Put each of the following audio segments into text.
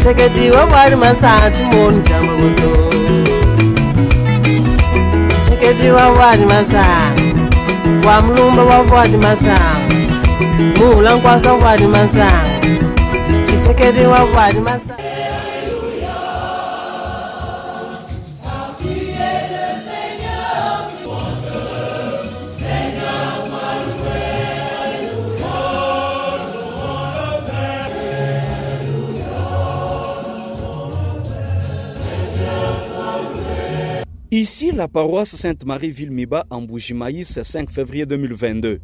Tshisekedi wa wali masatu moni jambo goto. Tshisekedi wa wali masatu. Wa mlumba wa wali masatu. Mula nkwasa wali masatu. Tshisekedi wa wali masatu. Ici, la paroisse Sainte-Marie-Ville-Miba en Bougimaïs, 5 février 2022.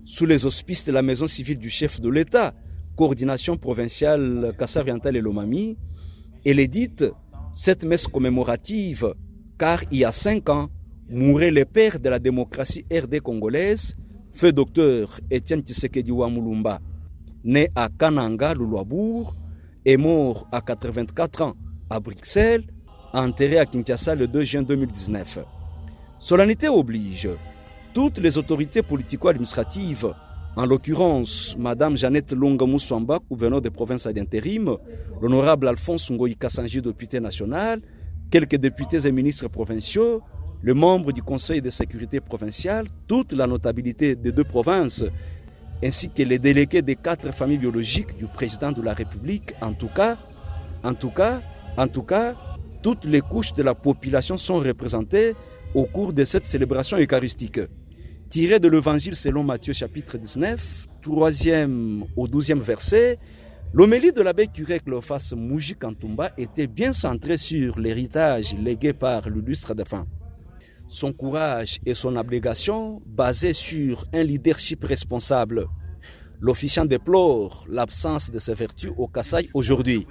Sous les auspices de la maison civile du chef de l'État, coordination provinciale Kassa-Oriental et Lomami, elle est dite cette messe commémorative, car il y a 5 ans, mourait le père de la démocratie RD congolaise, feu docteur Étienne Tshisekedi Wamulumba, né à Kananga, Louloabourg, et mort à 84 ans à Bruxelles, enterré à Kinshasa le 2 juin 2019. Solennité oblige, toutes les autorités politico-administratives, en l'occurrence Madame Jeannette Longa Moussamba, gouverneur de province d'intérim, l'honorable Alphonse Ngoï Kassanji, député national, quelques députés et ministres provinciaux, le membre du Conseil de sécurité provincial, toute la notabilité des 2 provinces, ainsi que les délégués des 4 familles biologiques du président de la République, en tout cas, toutes les couches de la population sont représentées au cours de cette célébration eucharistique. Tiré de l'Évangile selon Matthieu chapitre 19, 3e au 12e verset, l'homélie de l'abbé curé Cléophas Mouji Kantumba était bien centrée sur l'héritage légué par l'illustre défunt. Son courage et son abnégation basés sur un leadership responsable. L'officiant déplore l'absence de ces vertus au Kasaï aujourd'hui.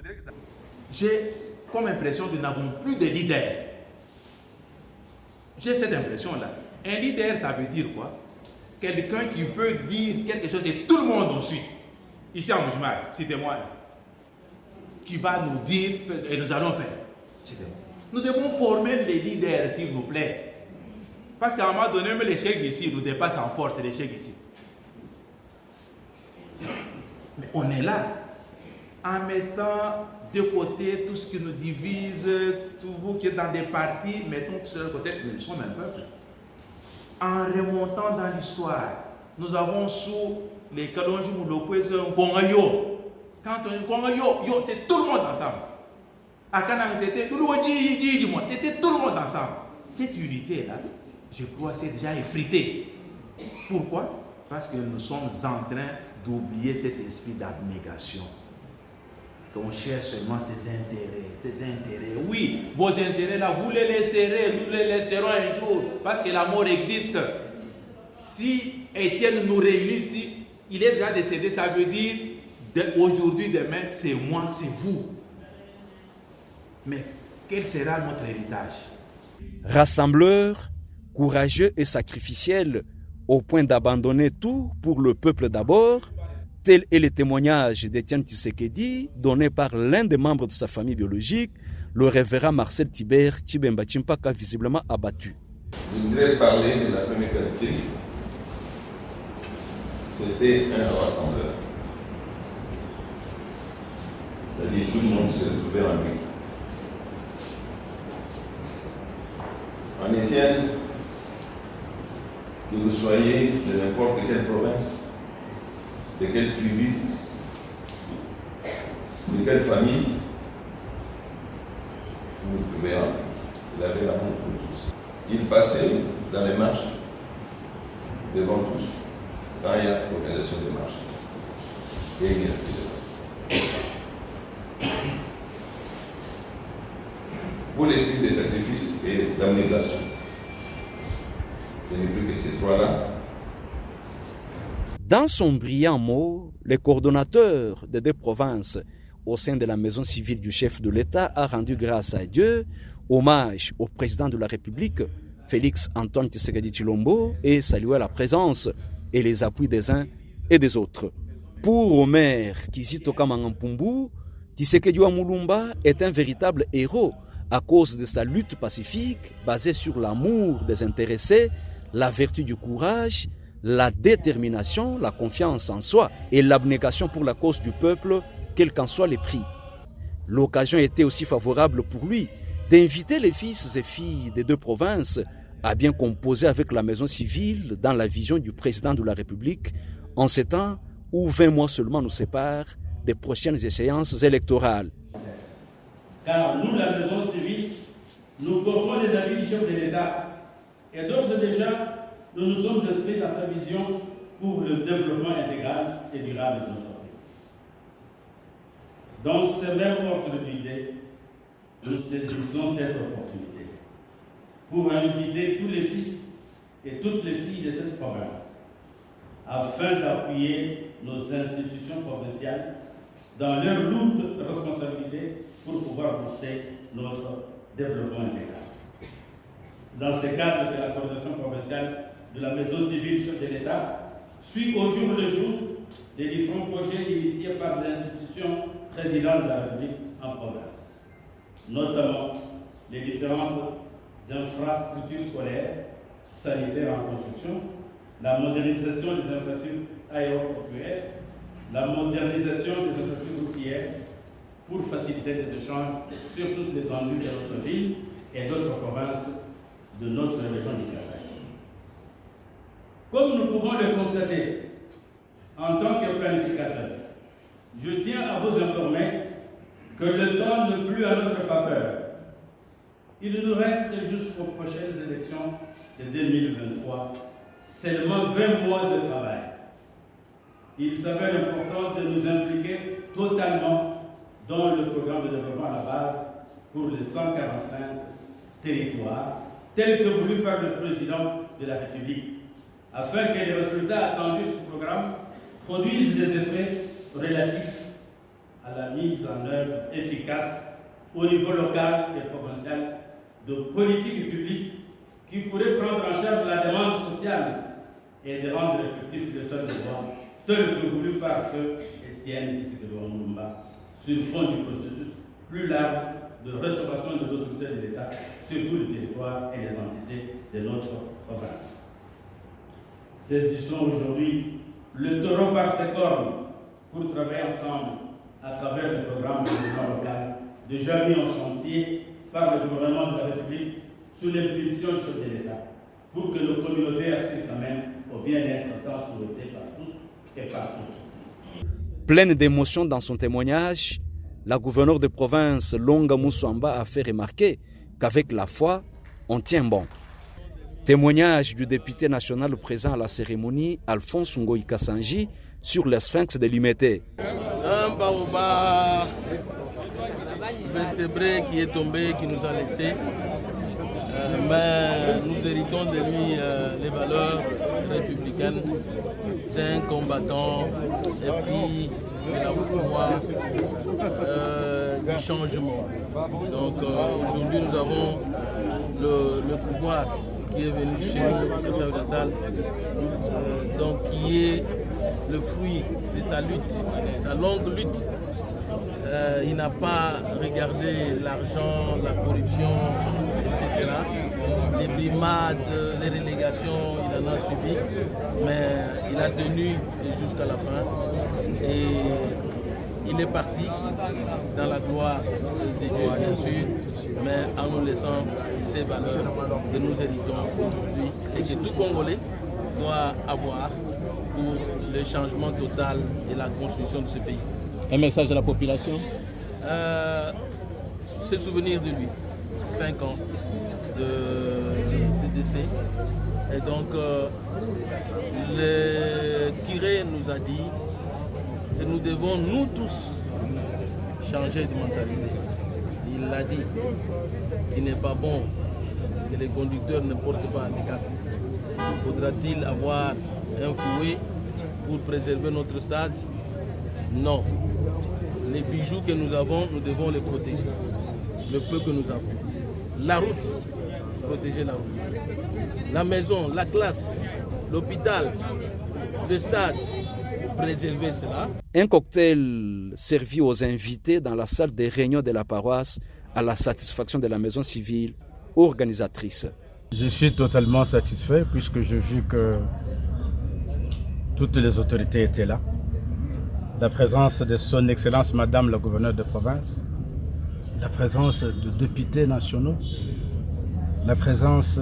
J'ai comme impression que nous n'avons plus de leader. J'ai cette impression-là. Un leader, ça veut dire quoi? Quelqu'un qui peut dire quelque chose et tout le monde en suit. Ici en Moujmal, citez-moi. Qui va nous dire et nous allons faire. Citez-moi. Nous devons former les leaders, s'il vous plaît. Parce qu'à un moment donné, même l'échec ici nous dépasse en force, l'échec ici. Mais on est là, en mettant de côté tout ce qui nous divise, tout vous qui êtes dans des partis, mettons tout ça de côté, mais nous sommes un peuple. En remontant dans l'histoire, nous avons sous les Kalonji Moulopouez un Kongayo. Quand on dit Kongayo, c'est tout le monde ensemble. À Kanang, c'était tout le monde ensemble. Cette unité-là, je crois, c'est déjà effrité. Pourquoi? Parce que nous sommes en train d'oublier cet esprit d'abnégation. Parce qu'on cherche seulement ses intérêts. Oui, vos intérêts là, vous les laisserez, nous les laisserons un jour, parce que la mort existe. Si Étienne nous réunit ici, il est déjà décédé, ça veut dire aujourd'hui, demain, c'est moi, c'est vous. Mais quel sera notre héritage? Rassembleur, courageux et sacrificiel, au point d'abandonner tout pour le peuple d'abord, tel est le témoignage d'Étienne Tshisekedi donné par l'un des membres de sa famille biologique, le révérend Marcel Tibert Tshibemba Chimpaka, visiblement abattu. Je voudrais parler de la première qualité. C'était un rassembleur. C'est-à-dire tout le monde se retrouvait en lui. En Étienne, que vous soyez de n'importe quelle province, de quelle tribu, de quelle famille, vous vous trouvez en lui. Il avait l'amour pour tous. Il passait dans les marches devant tous, quand il y a l'organisation des marches. Et il y a pour l'esprit de sacrifice et d'abnégation. Je n'ai plus que ces 3-là. Dans son brillant mot, le coordonnateur des 2 provinces au sein de la maison civile du chef de l'État a rendu grâce à Dieu, hommage au président de la République, Félix Antoine Tshisekedi Tshilombo, et salué la présence et les appuis des uns et des autres. Pour Omer Kizito Kamangampumbu, Tshisekedi Wamulumba est un véritable héros à cause de sa lutte pacifique basée sur l'amour des intéressés, la vertu du courage, la détermination, la confiance en soi et l'abnégation pour la cause du peuple, quel qu'en soit les prix. L'occasion était aussi favorable pour lui d'inviter les fils et filles des deux provinces à bien composer avec la maison civile dans la vision du président de la République en ces temps où 20 mois seulement nous séparent des prochaines échéances électorales. Car nous, la maison civile, nous portons les avis du chef de l'État et d'ores et déjà, nous nous sommes inscrits dans sa vision pour le développement intégral et durable de notre pays. Dans ce même ordre d'idée, nous saisissons cette opportunité pour inviter tous les fils et toutes les filles de cette province afin d'appuyer nos institutions provinciales dans leurs lourdes responsabilités pour pouvoir booster notre développement intégral. C'est dans ce cadre que la coordination provinciale de la maison civile chef de l'État suit au jour le jour les différents projets initiés par l'institution présidente de la République en province, notamment les différentes infrastructures scolaires, sanitaires en construction, la modernisation des infrastructures aéroportuaires, la modernisation des infrastructures routières pour faciliter les échanges sur toute l'étendue de notre ville et d'autres provinces de notre région du Kasaï. Comme nous pouvons le constater, en tant que planificateur, je tiens à vous informer que le temps n'est plus à notre faveur. Il nous reste jusqu'aux prochaines élections de 2023 seulement 20 mois de travail. Il s'avère important de nous impliquer totalement dans le programme de développement à la base pour les 145 territoires, tel que voulu par le président de la République, afin que les résultats attendus de ce programme produisent des effets relatifs à la mise en œuvre efficace au niveau local et provincial de politiques publiques qui pourraient prendre en charge la demande sociale et de rendre effectif l'état de droit tel que voulu par feu Étienne Tshisekedi Lumumba sur fond du processus plus large de restauration de l'autorité de l'État sur tous les territoires et les entités de notre province. Saisissons aujourd'hui le taureau par ses cornes pour travailler ensemble à travers le programme de développement local déjà mis en chantier par le gouvernement de la République sous l'impulsion du chef de l'État pour que nos communautés aspirent quand même au bien-être tant souhaité par tous et par toutes. Pleine d'émotion dans son témoignage, la gouverneure de province Longa Moussouamba a fait remarquer qu'avec la foi, on tient bon. Témoignage du député national présent à la cérémonie, Alphonse Ngoï Kassanji, sur le sphinx de Limete. Un baobab vertébré qui est tombé, qui nous a laissé, mais nous héritons de lui les valeurs républicaines d'un combattant et puis de la foi du changement. Donc aujourd'hui nous avons le pouvoir qui est venu chez nous, le chef d'État, donc qui est le fruit de sa lutte, sa longue lutte. Il n'a pas regardé l'argent, la corruption, etc. Les brimades, les relégations, il en a subi, mais il a tenu jusqu'à la fin. Et il est parti dans la gloire de Dieu, bien sûr, mais en nous laissant ces valeurs que nous héritons aujourd'hui et que tout Congolais doit avoir pour le changement total et la construction de ce pays. Un message à la population? Se souvenir de lui, 5 ans de décès. Et donc, le curé nous a dit que nous devons, nous tous, changer de mentalité. Il l'a dit, qu'il n'est pas bon que les conducteurs ne portent pas de casque. Faudra-t-il avoir un fouet pour préserver notre stade? Non. Les bijoux que nous avons, nous devons les protéger. Le peu que nous avons. La route, protéger la route. La maison, la classe, l'hôpital, le stade, préserver cela. Un cocktail servi aux invités dans la salle des réunions de la paroisse à la satisfaction de la maison civile organisatrice. Je suis totalement satisfait puisque j'ai vu que toutes les autorités étaient là. La présence de son Excellence Madame la gouverneure de province, la présence de députés nationaux, la présence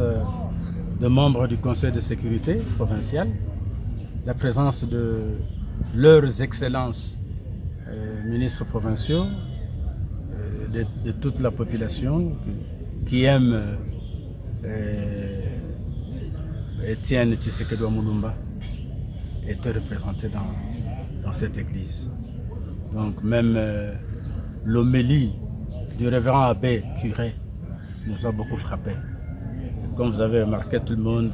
de membres du Conseil de sécurité provincial, la présence de leurs excellences ministres provinciaux, de toute la population qui aime Étienne Tshisekedi Mulumba était représenté dans cette église. Donc même l'homélie du révérend abbé curé nous a beaucoup frappé. Et comme vous avez remarqué, tout le monde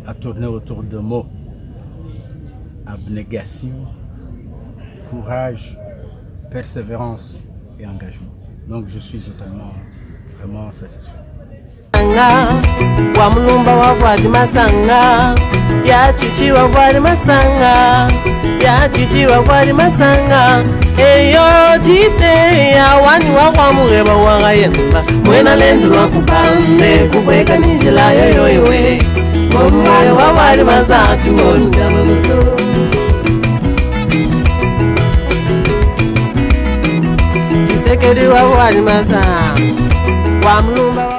a tourné autour de mots: abnégation, courage, persévérance et engagement. Donc je suis totalement, vraiment satisfait. Wa mulumba wa Fuad Masanga, ya chichi wa Fuad Masanga, ya chichi wa Fuad Masanga. Eyo jite ya wani wa kwa mureba wa ngayemba, mwena lendu wa kupambe kubweka nishila yoyoiwe. Mwemwe wa Fuad Masanga chuonja mbuto. Tshisekedi wa Fuad Masanga, wa mulumba wa